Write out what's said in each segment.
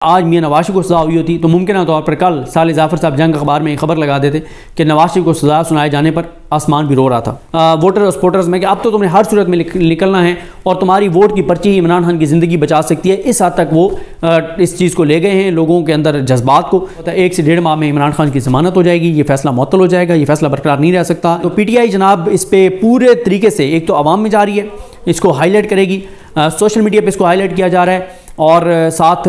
آج میاں نواز شریف کو سزا ہوئی ہوتی تو ممکنہ طور پر کل صالح ظفر صاحب جنگ اخبار میں خبر لگا دیتے کہ نواز شریف کو سزا سنائے جانے پر آسمان بھی رو رہا تھا ووٹر اور سپورٹرز میں کہ اب تو تم نے ہر صورت میں نکلنا ہے اور تمہاری ووٹ کی پرچی ہی عمران خان کی زندگی بچا سکتی ہے۔ اس حد تک وہ اس چیز کو لے گئے ہیں، لوگوں کے اندر جذبات کو۔ 1 سے 1.5 ماہ میں عمران خان کی ضمانت ہو جائے گی، یہ فیصلہ معطل ہو جائے گا، یہ فیصلہ برقرار نہیں رہ سکتا۔ تو پی ٹی آئی جناب اس پہ پورے طریقے سے ایک تو عوام میں جاری ہے، اس کو ہائی لائٹ کرے گی، سوشل میڈیا پہ اس کو ہائی لائٹ کیا جا رہا ہے اور ساتھ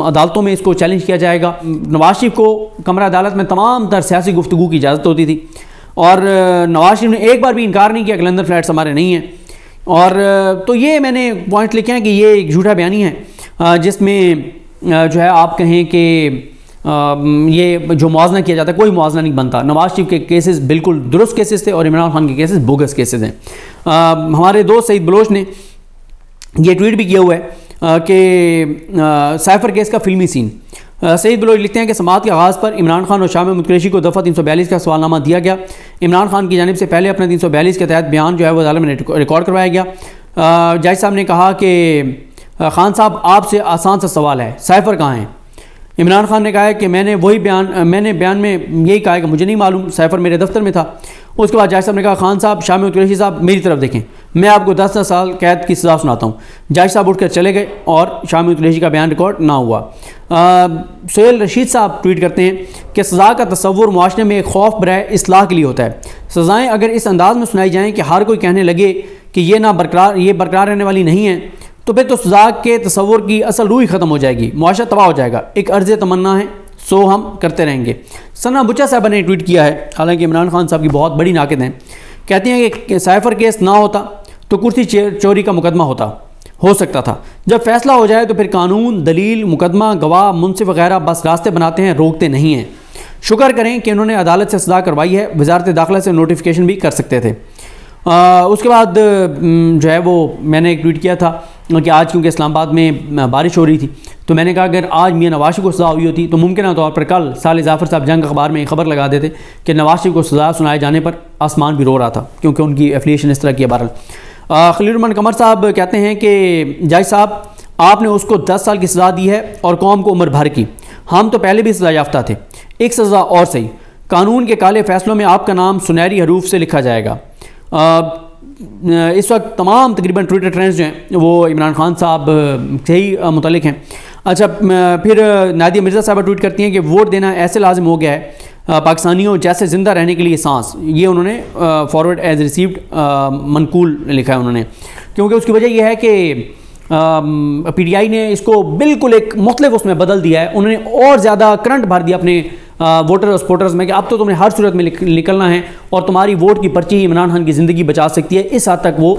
عدالتوں میں اس کو چیلنج کیا جائے گا۔ نواز شریف کو کمرہ عدالت میں تمام تر سیاسی گفتگو کی اجازت ہوتی تھی اور نواز شریف نے ایک بار بھی انکار نہیں کیا کہ لندن فلیٹس ہمارے نہیں ہیں۔ اور تو یہ میں نے پوائنٹ لکھے ہیں کہ یہ ایک جھوٹا بیانی ہے جس میں جو ہے آپ کہیں کہ یہ جو موازنہ کیا جاتا ہے، کوئی موازنہ نہیں بنتا۔ نواز شریف کے کیسز بالکل درست کیسز تھے اور عمران خان کے کیسز بوگس کیسز ہیں۔ ہمارے دوست سعید بلوچ نے یہ ٹویٹ بھی کیا ہوا ہے کہ سائفر کیس کا فلمی سین۔ سعید بلوچ لکھتے ہیں کہ سماعت کے آغاز پر عمران خان اور شاہ محمود قریشی کو دفعہ 342 کا سوال نامہ دیا گیا۔ عمران خان کی جانب سے پہلے اپنے 342 کے تحت بیان جو ہے وہ عدالت میں ریکارڈ کروایا گیا۔ جج صاحب نے کہا کہ خان صاحب آپ سے آسان سا سوال ہے، سائفر کہاں ہیں؟ عمران خان نے کہا ہے کہ میں نے بیان میں یہی کہا ہے کہ مجھے نہیں معلوم، سائفر میرے دفتر میں تھا۔ اس کے بعد جج صاحب نے کہا خان صاحب، شاہ محمود قریشی صاحب میری طرف دیکھیں، میں آپ کو 10 سال قید کی سزا سناتا ہوں۔ جج صاحب اٹھ کر چلے گئے اور شاہ محمود قریشی کا بیان ریکارڈ نہ ہوا۔ سہیل رشید صاحب ٹویٹ کرتے ہیں کہ سزا کا تصور معاشرے میں ایک خوف برائے اصلاح کے لیے ہوتا ہے۔ سزائیں اگر اس انداز میں سنائی جائیں کہ ہر کوئی کہنے لگے کہ یہ برقرار رہنے والی نہیں ہے تو پھر تو سزا کے تصور کی اصل روح ہی ختم ہو جائے گی، معاشرہ تباہ ہو جائے گا۔ ایک عرض تمنا ہے سو ہم کرتے رہیں گے۔ ثنا بچا صاحبہ نے ٹویٹ کیا ہے، حالانکہ عمران خان صاحب کی بہت بڑی ناقد ہیں، کہتے ہیں کہ سائفر کیس نہ ہوتا تو کرسی چوری کا مقدمہ ہو سکتا تھا۔ جب فیصلہ ہو جائے تو پھر قانون، دلیل، مقدمہ، گواہ، منصف وغیرہ بس راستے بناتے ہیں، روکتے نہیں ہیں۔ شکر کریں کہ انہوں نے عدالت سے سزا کروائی ہے، وزارت داخلہ سے نوٹیفیکیشن بھی کر سکتے تھے۔ اس کے بعد جو ہے وہ میں نے ایک ٹویٹ کیا تھا کہ آج کیونکہ اسلام آباد میں بارش ہو رہی تھی تو میں نے کہا اگر آج میاں نواز شریف کو سزا ہوئی ہوتی تو ممکنہ طور پر کل صالح ظفر صاحب جنگ اخبار میں خبر لگا دیتے کہ نواز شریف کو سزا سنائے جانے پر آسمان بھی رو رہا تھا، کیونکہ ان کی ایفیلیشن اس طرح کی ہے۔ بہرحال خلیل الرحمن قمر صاحب کہتے ہیں کہ جج صاحب آپ نے اس کو 10 سال کی سزا دی ہے اور قوم کو عمر بھر کی، ہم تو پہلے بھی سزا یافتہ تھے، ایک سزا اور صحیح، قانون کے کالے فیصلوں میں آپ کا نام سنہری حروف سے لکھا جائے گا۔ اس وقت تمام تقریباً ٹویٹر ٹرینڈز جو ہیں وہ عمران خان صاحب سے ہی متعلق ہیں۔ اچھا، پھر نادیہ مرزا صاحبہ ٹویٹ کرتی ہیں کہ ووٹ دینا ایسے لازم ہو گیا ہے پاکستانیوں جیسے زندہ رہنے کے لیے سانس، یہ انہوں نے فارورڈ ایز ریسیوڈ منقول لکھا ہے انہوں نے، کیونکہ اس کی وجہ یہ ہے کہ پی ٹی آئی نے اس کو بالکل ایک مختلف اس میں بدل دیا ہے، انہوں نے اور زیادہ کرنٹ بھر دیا اپنے ووٹر اور سپورٹرز میں کہ اب تو تم نے ہر صورت میں نکلنا ہے اور تمہاری ووٹ کی پرچی ہی عمران خان کی زندگی بچا سکتی ہے۔ اس حد تک وہ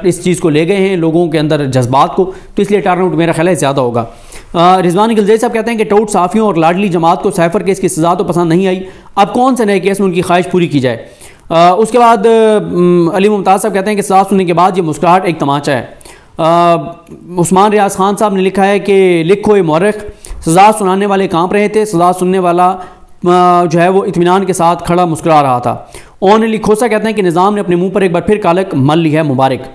اس چیز کو لے گئے ہیں، لوگوں کے اندر جذبات کو، تو اس لیے ٹرن آؤٹ میرا خیال ہے زیادہ ہوگا۔ رضوان گلزئی صاحب کہتے ہیں کہ ٹوٹ صحافیوں اور لاڈلی جماعت کو سائفر کیس کی سزا تو پسند نہیں آئی، اب کون سے نئے کیس میں ان کی خواہش پوری کی جائے۔ اس کے بعد علی ممتاز صاحب کہتے ہیں کہ سزا سننے کے بعد یہ مسکراہٹ ایک تماچا ہے۔ عثمان ریاض خان صاحب نے لکھا ہے کہ لکھو اے مورخ، سزا سنانے والے کانپ رہے تھے، سزا سننے والا جو ہے وہ اطمینان کے ساتھ کھڑا مسکرا رہا تھا۔ اون علی کھوسا کہتے ہیں کہ نظام نے اپنے منہ پر ایک بار پھر کالک مل لی ہے، مبارک۔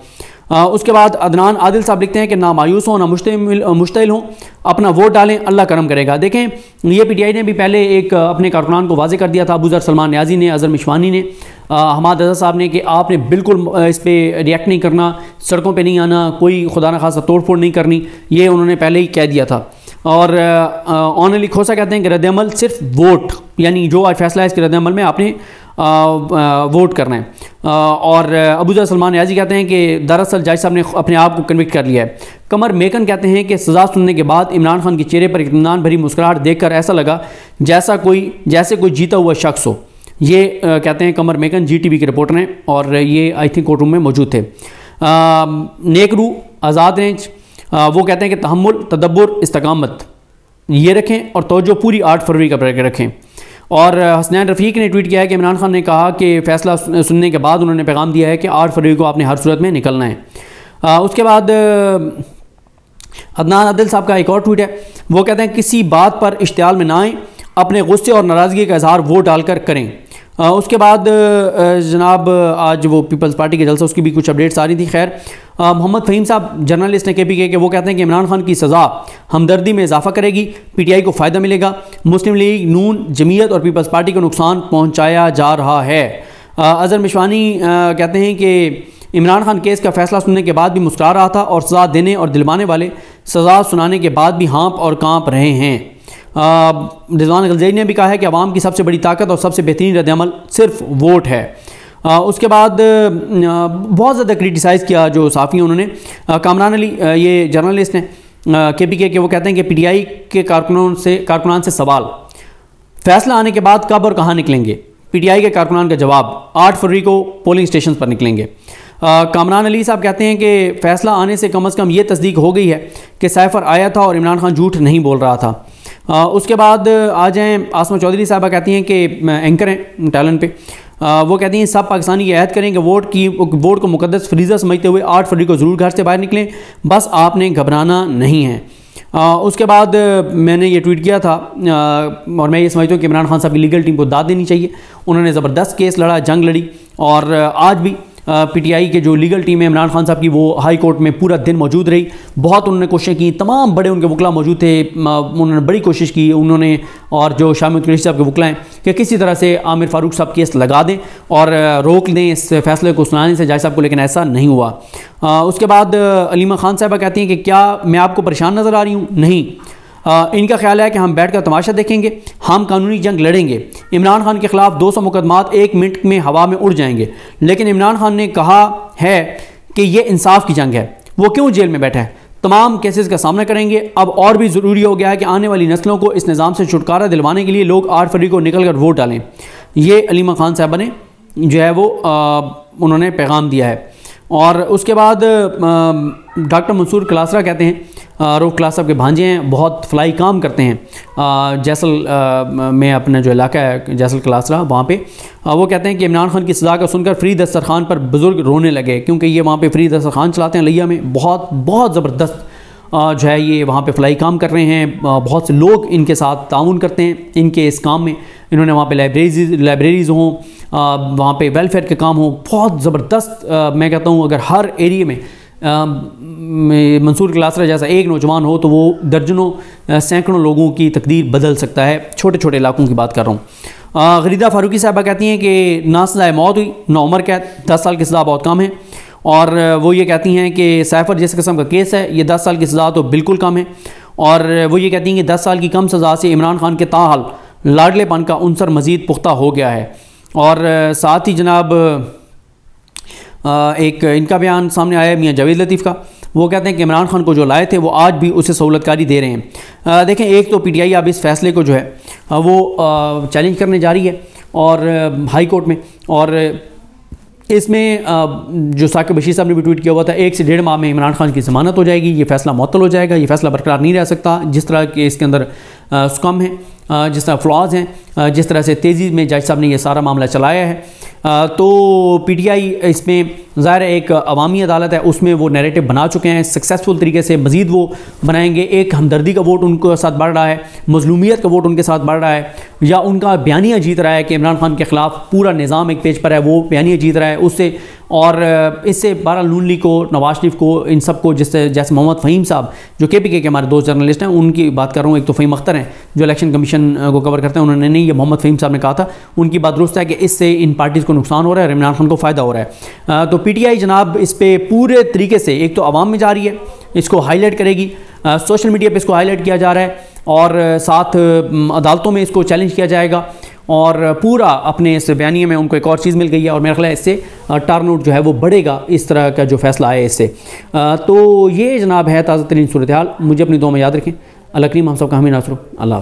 اس کے بعد عدنان عادل صاحب لکھتے ہیں کہ نہ مایوس ہوں نہ مشتعل ہوں، اپنا ووٹ ڈالیں، اللہ کرم کرے گا۔ دیکھیں یہ پی ٹی آئی نے بھی پہلے ایک اپنے کارکنان کو واضح کر دیا تھا، ابو ذر سلمان نیازی نے، اظہر مشوانی نے، حماد رضا صاحب نے، کہ آپ نے بالکل اس پہ ریئیکٹ نہیں کرنا، سڑکوں پہ نہیں آنا، کوئی خدا نہ خواستہ توڑ پھوڑ نہیں کرنی، یہ انہوں نے پہلے ہی کہہ دیا تھا۔ اور اون علی کھوسا کہتے ہیں کہ رد عمل صرف ووٹ، یعنی جو آج فیصلہ ہے اس کے رد عمل میں آپ نے ووٹ کرنا ہے۔ اور ابو ذر سلمان نیازی کہتے ہیں کہ دراصل جج صاحب نے اپنے آپ کو کنوکٹ کر لیا ہے۔ قمر میکن کہتے ہیں کہ سزا سننے کے بعد عمران خان کے چہرے پر اطمینان بھری مسکراہٹ دیکھ کر ایسا لگا جیسے کوئی جیتا ہوا شخص ہو۔ یہ کہتے ہیں قمر میکن، جی ٹی وی کے رپورٹر ہیں اور یہ آئی تھنک کورٹ روم میں موجود تھے۔ نیک رو آزاد رینج وہ کہتے ہیں کہ تحمل، تدبر، استقامت یہ رکھیں اور توجہ پوری 8 فروری کا رکھیں۔ اور حسنین رفیق نے ٹویٹ کیا ہے کہ عمران خان نے کہا کہ فیصلہ سننے کے بعد انہوں نے پیغام دیا ہے کہ 8 فروری کو آپ نے ہر صورت میں نکلنا ہے۔ اس کے بعد عدنان عادل صاحب کا ایک اور ٹویٹ ہے، وہ کہتے ہیں کسی بات پر اشتعال میں نہ آئیں، اپنے غصے اور ناراضگی کا اظہار ووٹ ڈال کر کریں، اس کے بعد جناب آج وہ پیپلز پارٹی کے جلسہ اس کی بھی کچھ اپڈیٹس آ رہی تھی. خیر محمد فہیم صاحب جرنلسٹ ہیں KPK کے, وہ کہتے ہیں کہ عمران خان کی سزا ہمدردی میں اضافہ کرے گی, PTI کو فائدہ ملے گا, مسلم لیگ نون جمعیت اور پیپلز پارٹی کو نقصان پہنچایا جا رہا ہے. اظہر مشوانی کہتے ہیں کہ عمران خان کیس کا فیصلہ سننے کے بعد بھی مسکرا رہا تھا اور سزا دینے اور دلوانے والے سزا سنانے کے بعد بھی ہانپ اور کانپ رہے ہیں. رضوان غلزیری نے بھی کہا ہے کہ عوام کی سب سے بڑی طاقت اور سب سے بہترین رد عمل صرف ووٹ ہے. اس کے بعد بہت زیادہ کرٹیسائز کیا جو صحافی ہیں انہوں نے. کامران علی یہ جرنلسٹ ہیں KPK کے, وہ کہتے ہیں کہ PTI کے کارکنان سے سوال, فیصلہ آنے کے بعد کب اور کہاں نکلیں گے؟ PTI کے کارکنان کا جواب 8 فروری کو پولنگ سٹیشنز پر نکلیں گے. کامران علی صاحب کہتے ہیں کہ فیصلہ آنے سے کم از کم یہ تصدیق ہو گئی ہے کہ سیفر آیا تھا اور عمران خان جھوٹ نہیں بول رہا تھا. اس کے بعد آ جائیں عاصمہ چودھری صاحبہ کہتی ہیں کہ اینکر ہیں ٹیلنٹ پہ, وہ کہتی ہیں سب پاکستانی یہ عہد کریں کہ ووٹ کو مقدس فریضہ سمجھتے ہوئے 8 فروری کو ضرور گھر سے باہر نکلیں, بس آپ نے گھبرانا نہیں ہے. اس کے بعد میں نے یہ ٹویٹ کیا تھا اور میں یہ سمجھتا ہوں کہ عمران خان صاحب کی لیگل ٹیم کو داد دینی چاہیے. انہوں نے زبردست کیس لڑا, جنگ لڑی, اور آج بھی PTI کے جو لیگل ٹیم ہے عمران خان صاحب کی وہ ہائی کورٹ میں پورا دن موجود رہی. بہت انہوں نے کوششیں کی, تمام بڑے ان کے وکلا موجود تھے, انہوں نے بڑی کوشش کی انہوں نے, اور جو شاہ محمود قریشی صاحب کے وکلا ہیں, کہ کسی طرح سے عامر فاروق صاحب کیس لگا دیں اور روک دیں اس فیصلے کو سنانے سے جج صاحب کو, لیکن ایسا نہیں ہوا. اس کے بعد علیمہ خان صاحبہ کہتی ہیں کہ کیا میں آپ کو پریشان نظر آ رہی ہوں؟ نہیں, ان کا خیال ہے کہ ہم بیٹھ کر تماشا دیکھیں گے, ہم قانونی جنگ لڑیں گے. عمران خان کے خلاف 200 مقدمات 1 منٹ میں ہوا میں اڑ جائیں گے, لیکن عمران خان نے کہا ہے کہ یہ انصاف کی جنگ ہے, وہ کیوں جیل میں بیٹھا ہے؟ تمام کیسز کا سامنا کریں گے. اب اور بھی ضروری ہو گیا ہے کہ آنے والی نسلوں کو اس نظام سے چھٹکارا دلوانے کے لیے لوگ 8 فروری کو نکل کر ووٹ ڈالیں. یہ علیمہ خان صاحبہ نے جو ہے وہ انہوں نے پیغام دیا ہے. اور اس کے بعد ڈاکٹر منصور کلاسرا کہتے ہیں, روف کلاس صاحب کے بھانجے ہیں, بہت فلائی کام کرتے ہیں جیسل میں, اپنا جو علاقہ ہے جیسل کلاسرا وہاں پہ, وہ کہتے ہیں کہ عمران خان کی سزا کا سن کر فری دسترخوان پر بزرگ رونے لگے, کیونکہ یہ وہاں پہ فری دسترخوان چلاتے ہیں لیا میں, بہت زبردست جو ہے یہ وہاں پہ فلائی کام کر رہے ہیں. بہت سے لوگ ان کے ساتھ تعاون کرتے ہیں ان کے اس کام میں. انہوں نے وہاں پہ لائبریریز ہوں, وہاں پہ ویلفیئر کے کام ہوں, بہت زبردست. میں کہتا ہوں اگر ہر ایریے میں منصور کلاسرا جیسا ایک نوجوان ہو تو وہ درجنوں سینکڑوں لوگوں کی تقدیر بدل سکتا ہے. چھوٹے چھوٹے علاقوں کی بات کر رہا ہوں. غریدہ فاروقی صاحبہ کہتی ہیں کہ نہ سزائے موت ہوئی نہ عمر قید, 10 سال کی سزا بہت کم ہے. اور وہ یہ کہتی ہیں کہ سیفر جس قسم کا کیس ہے یہ 10 سال کی سزا تو بالکل کم ہے. اور وہ یہ کہتی ہیں کہ 10 سال کی کم سزا سے عمران خان کے تاحال لاڈلے پن کا عنصر مزید پختہ ہو گیا ہے. اور ساتھ ہی جناب ایک ان کا بیان سامنے آیا ہے میاں جاوید لطیف کا, وہ کہتے ہیں کہ عمران خان کو جو لائے تھے وہ آج بھی اسے سہولت کاری دے رہے ہیں. دیکھیں ایک تو PTI اب اس فیصلے کو جو ہے وہ چیلنج کرنے جا رہی ہے اور ہائی کورٹ میں, اور اس میں جو ثاقب بشیر صاحب نے بھی ٹویٹ کیا ہوا تھا 1 سے 1.5 ماہ میں عمران خان کی ضمانت ہو جائے گی, یہ فیصلہ معطل ہو جائے گا, یہ فیصلہ برقرار نہیں رہ سکتا. جس طرح کہ اس کے اندر سکم ہیں, جس طرح فلاز ہیں, جس طرح سے تیزی میں جج صاحب نے یہ سارا معاملہ چلایا ہے, تو PTI اس میں ظاہر ایک عوامی عدالت ہے, اس میں وہ نیریٹو بنا چکے ہیں سکسیسفل طریقے سے, مزید وہ بنائیں گے. ایک ہمدردی کا ووٹ ان کے ساتھ بڑھ رہا ہے, مظلومیت کا ووٹ ان کے ساتھ بڑھ رہا ہے, یا ان کا بیانیہ جیت رہا ہے کہ عمران خان کے خلاف پورا نظام ایک پیج پر ہے, وہ بیانیہ جیت رہا ہے اس سے. اور اس سے بہرحال نون لیگ کو, نواز شریف کو, ان سب کو, جیسے محمد فہیم صاحب جو KPK کے ہمارے دوست جرنلسٹ ہیں ان کی بات کر رہا ہوں. ایک تو فہیم اختر ہیں جو الیکشن کمیشن کو کور کرتے ہیں, انہوں نے نہیں, یہ محمد فہیم صاحب نے کہا تھا, ان کی بات درست ہے کہ اس سے ان پارٹیز کو نقصان ہو رہا ہے اور عمران خان کو فائدہ ہو رہا ہے. تو PTI جناب اس پہ پورے طریقے سے ایک تو عوام میں جا رہی ہے, اس کو ہائی لائٹ کرے گی, سوشل میڈیا پہ اس کو ہائی لائٹ کیا جا رہا ہے, اور ساتھ عدالتوں میں اس کو چیلنج کیا جائے گا, اور پورا اپنے اس بیانیے میں ان کو ایک اور چیز مل گئی ہے, اور میرا خیال ہے اس سے ٹرن آؤٹ جو ہے وہ بڑھے گا اس طرح کا جو فیصلہ آئے اس سے. تو یہ جناب ہے تازہ ترین صورتحال. مجھے اپنی دعا میں یاد رکھیں. اللہ کریم ہم سب کا حامی ناصر ہو. اللہ حافظ.